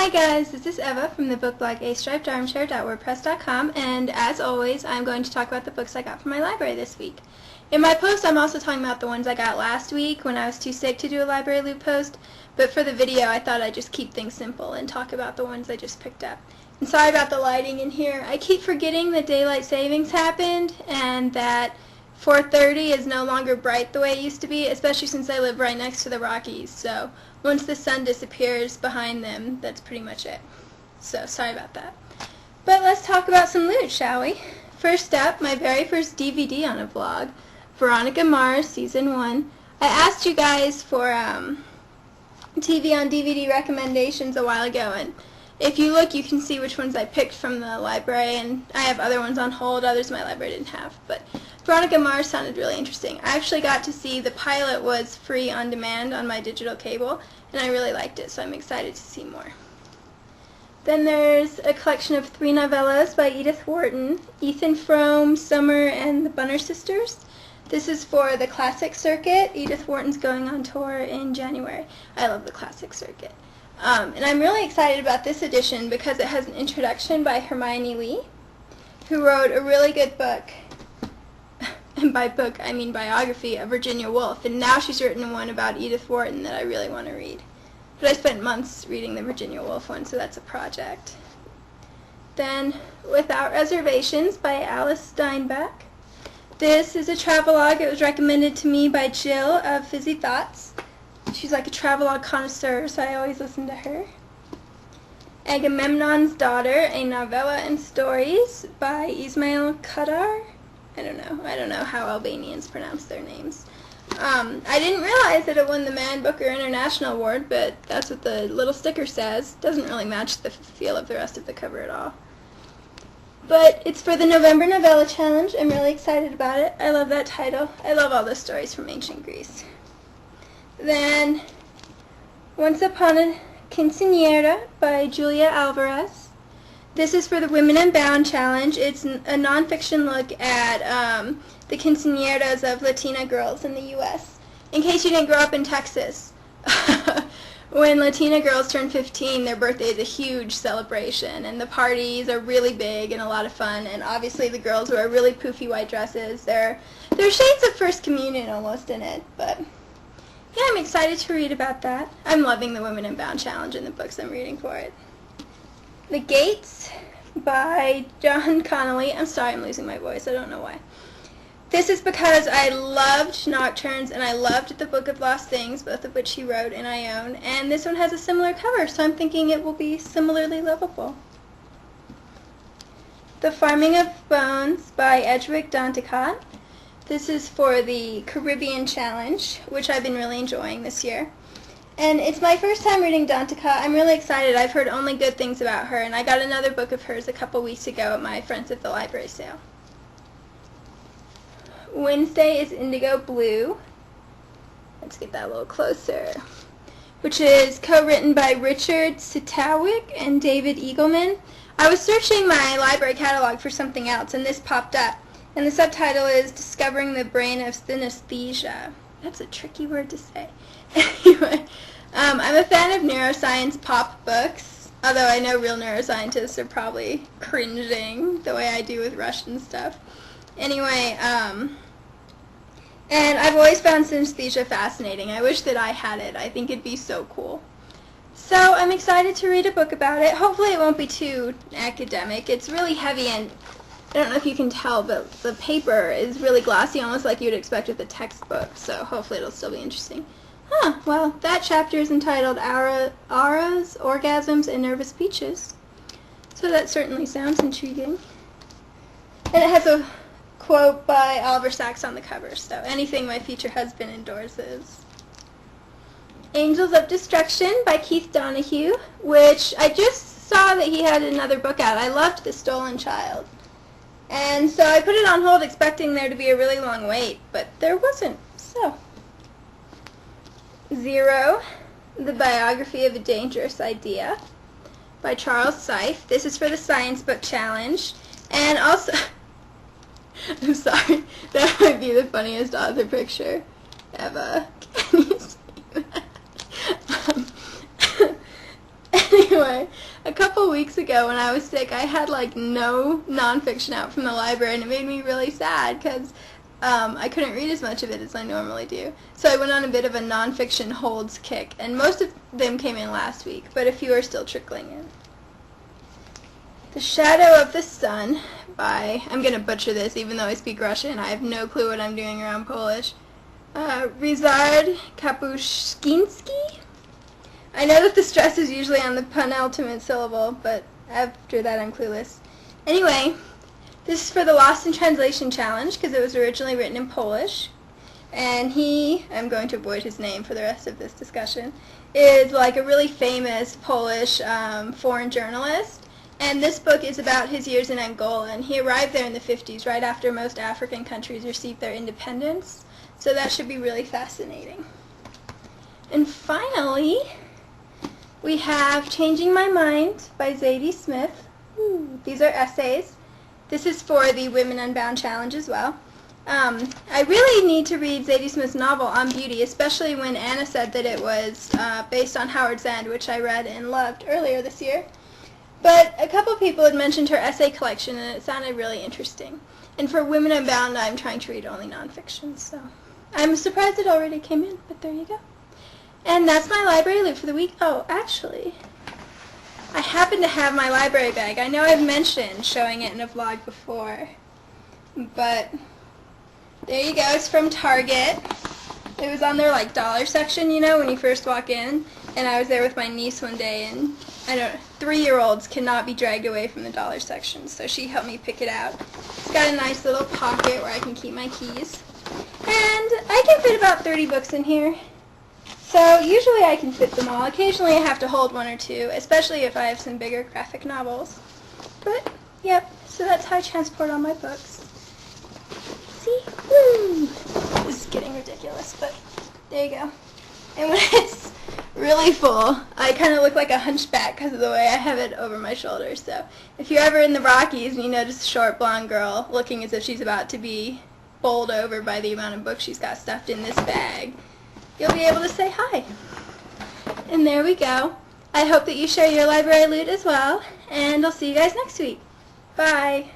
Hi guys, this is Eva from the book blog astripedarmchair.wordpress.com, and as always I'm going to talk about the books I got from my library this week. In my post I'm also talking about the ones I got last week when I was too sick to do a library loot post, but for the video I thought I'd just keep things simple and talk about the ones I just picked up. And sorry about the lighting in here. I keep forgetting that daylight savings happened and that 4:30 is no longer bright the way it used to be, especially since I live right next to the Rockies, so once the sun disappears behind them, that's pretty much it. So, sorry about that. But let's talk about some loot, shall we? First up, my very first DVD on a vlog, Veronica Mars, Season 1. I asked you guys for TV on DVD recommendations a while ago, and if you look, you can see which ones I picked from the library, and I have other ones on hold, others my library didn't have. But Veronica Mars sounded really interesting. I actually got to see the pilot was free on demand on my digital cable, and I really liked it, so I'm excited to see more. Then there's a collection of 3 novellas by Edith Wharton, Ethan Frome, Summer, and the Bunner Sisters. This is for the classic circuit. Edith Wharton's going on tour in January. I love the classic circuit. And I'm really excited about this edition because it has an introduction by Hermione Lee, who wrote a really good book, and by book I mean biography, of Virginia Woolf, and now she's written one about Edith Wharton that I really want to read. But I spent months reading the Virginia Woolf one, so that's a project. Then Without Reservations by Alice Steinbeck. This is a travelogue. It was recommended to me by Jill of Fizzy Thoughts. She's like a travelogue connoisseur, so I always listen to her. Agamemnon's Daughter, a novella and stories by Ismail Kadar. I don't know how Albanians pronounce their names. I didn't realize that it won the Man Booker International Award, but that's what the little sticker says. Doesn't really match the feel of the rest of the cover at all. But it's for the November Novella Challenge. I'm really excited about it. I love that title. I love all the stories from ancient Greece. Then Once Upon a Quinceañera by Julia Alvarez. This is for the Women Unbound Challenge. It's a nonfiction look at the quinceañeras of Latina girls in the U.S. In case you didn't grow up in Texas, when Latina girls turn 15, their birthday is a huge celebration, and the parties are really big and a lot of fun, and obviously the girls wear really poofy white dresses. There are shades of First Communion almost in it, but yeah, I'm excited to read about that. I'm loving the Women Unbound Challenge and the books I'm reading for it. The Gates by John Connolly. I'm sorry, I'm losing my voice. I don't know why. This is because I loved Nocturnes and I loved The Book of Lost Things, both of which he wrote and I own. And this one has a similar cover, so I'm thinking it will be similarly lovable. The Farming of Bones by Edgewick Danticat. This is for the Caribbean Challenge, which I've been really enjoying this year. And it's my first time reading Danticat. I'm really excited. I've heard only good things about her, and I got another book of hers a couple weeks ago at my Friends at the Library sale. Wednesday is Indigo Blue. Let's get that a little closer. Which is co-written by Richard Sitawick and David Eagleman. I was searching my library catalog for something else, and this popped up. And the subtitle is Discovering the Brain of Synesthesia. That's a tricky word to say. Anyway, I'm a fan of neuroscience pop books, although I know real neuroscientists are probably cringing the way I do with Russian stuff. Anyway, and I've always found synesthesia fascinating. I wish that I had it. I think it'd be so cool. So I'm excited to read a book about it. Hopefully it won't be too academic. It's really heavy, and I don't know if you can tell, but the paper is really glossy, almost like you'd expect with a textbook, so hopefully it'll still be interesting. Well, that chapter is entitled Auras, Orgasms, and Nervous Speeches, so that certainly sounds intriguing. And it has a quote by Oliver Sacks on the cover, so anything my future husband endorses. Angels of Destruction by Keith Donahue, which I just saw that he had another book out. I loved The Stolen Child. And so I put it on hold expecting there to be a really long wait, but there wasn't, so. Zero, The Biography of a Dangerous Idea by Charles Seif. This is for the Science Book Challenge. And also, I'm sorry, that might be the funniest author picture ever. Can you see that? Anyway, Anyway, a couple weeks ago when I was sick, I had like no nonfiction out from the library, and it made me really sad because I couldn't read as much of it as I normally do. So I went on a bit of a nonfiction holds kick, and most of them came in last week, but a few are still trickling in. The Shadow of the Sun by, I'm going to butcher this even though I speak Russian, I have no clue what I'm doing around Polish, Ryszard Kapuscinski? I know that the stress is usually on the penultimate syllable, but after that I'm clueless. Anyway, this is for the Lost in Translation Challenge because it was originally written in Polish. And he, I'm going to avoid his name for the rest of this discussion, is like a really famous Polish foreign journalist. And this book is about his years in Angola. And he arrived there in the 50s, right after most African countries received their independence. So that should be really fascinating. And finally, we have Changing My Mind by Zadie Smith. These are essays. This is for the Women Unbound Challenge as well. I really need to read Zadie Smith's novel On Beauty, especially when Anna said that it was based on Howard's End, which I read and loved earlier this year. But a couple people had mentioned her essay collection, and it sounded really interesting. And for Women Unbound, I'm trying to read only nonfiction, so I'm surprised it already came in, but there you go. And that's my library loot for the week. Oh, actually, I happen to have my library bag. I know I've mentioned showing it in a vlog before, but there you go. It's from Target. It was on their like dollar section, you know, when you first walk in. And I was there with my niece one day, and I don't know, 3-year-olds cannot be dragged away from the dollar section, so she helped me pick it out. It's got a nice little pocket where I can keep my keys. And I can fit about 30 books in here. So usually I can fit them all. Occasionally I have to hold one or two, especially if I have some bigger graphic novels. But, yep, so that's how I transport all my books. See? Woo! This is getting ridiculous, but there you go. And when it's really full, I kind of look like a hunchback because of the way I have it over my shoulders. So if you're ever in the Rockies and you notice a short blonde girl looking as if she's about to be bowled over by the amount of books she's got stuffed in this bag, you'll be able to say hi. And there we go. I hope that you share your library loot as well, and I'll see you guys next week. Bye.